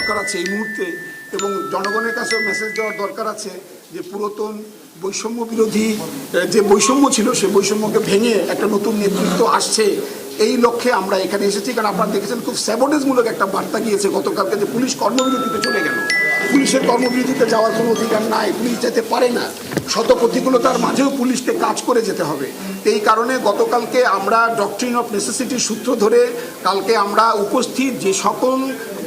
দরকার আছে এই মুহূর্তে, এবং জনগণের কাছে মেসেজ দেওয়ার দরকার আছে যে পুরাতন বৈষম্য বিরোধী যে বৈষম্য ছিল সেই বৈষম্যকে ভেঙে একটা নতুন নেতৃত্ব আসছে, এই লক্ষ্যে আমরা এখানে এসেছি। কারণ আপনারা দেখেছেন খুব স্যাবোটেজমূলক একটা বার্তা গিয়েছে গতকালকে যে পুলিশ কর্মবিরতিতে চলে গেল। পুলিশের কর্মবিরতিতে যাওয়ার কোনো অধিকার নাই, পুলিশ যেতে পারে না। শত প্রতিকূলতার মাঝেও পুলিশকে কাজ করে যেতে হবে। এই কারণে গতকালকে আমরা ডক্ট্রিন অফ নেসেসিটির সূত্র ধরে কালকে আমরা উপস্থিত যে সকল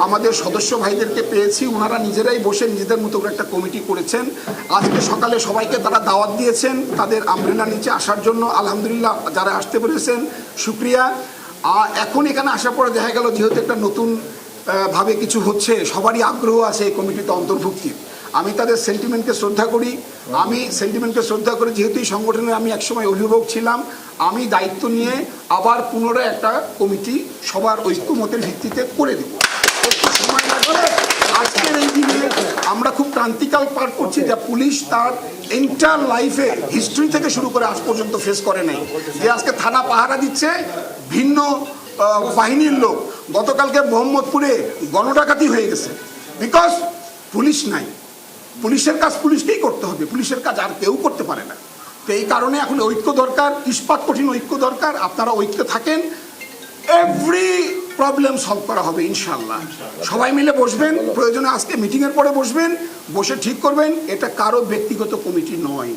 আমাদের সদস্য ভাইদেরকে পেয়েছি, ওনারা নিজেরাই বসে নিজেদের মতো করে একটা কমিটি করেছেন। আজকে সকালে সবাইকে তারা দাওয়াত দিয়েছেন তাদের আমব্রেলা নিচে আসার জন্য। আলহামদুলিল্লাহ যারা আসতে পেরেছেন শুক্রিয়া। এখন এখানে আসার পরে দেখা গেল যেহেতু একটা নতুন ভাবে কিছু হচ্ছে, সবারই আগ্রহ আছে এই কমিটিতে অন্তর্ভুক্তির। আমি তাদের সেন্টিমেন্টকে শ্রদ্ধা করি। যেহেতু এই সংগঠনের আমি একসময় অভিভাবক ছিলাম, আমি দায়িত্ব নিয়ে আবার পুনরায় একটা কমিটি সবার ঐক্যমতের ভিত্তিতে করে দেব। সময় লাগবে। আজকের এই দিনে আমরা খুব ক্রান্তিকাল পার করছি, যা পুলিশ তার এন্টার লাইফে হিস্ট্রি থেকে শুরু করে আজ পর্যন্ত ফেস করে নাই। যে আজকে থানা পাহারা দিচ্ছে ভিন্ন বাহিনীর লোক, গতকালকে মোহাম্মদপুরে গণডাকাতি হয়ে গেছে, বিকজ পুলিশ নাই। পুলিশের কাজ পুলিশকেই করতে হবে, পুলিশের কাজ আর কেউ করতে পারে না। তো এই কারণে এখন ঐক্য দরকার, ইস্পাত কঠিন ঐক্য দরকার। আপনারা ঐক্যে থাকেন, এভরি প্রবলেম সলভ করা হবে ইনশাল্লাহ। সবাই মিলে বসবেন, প্রয়োজনে আজকে মিটিংয়ের পরে বসবেন, বসে ঠিক করবেন। এটা কারো ব্যক্তিগত কমিটি নয়।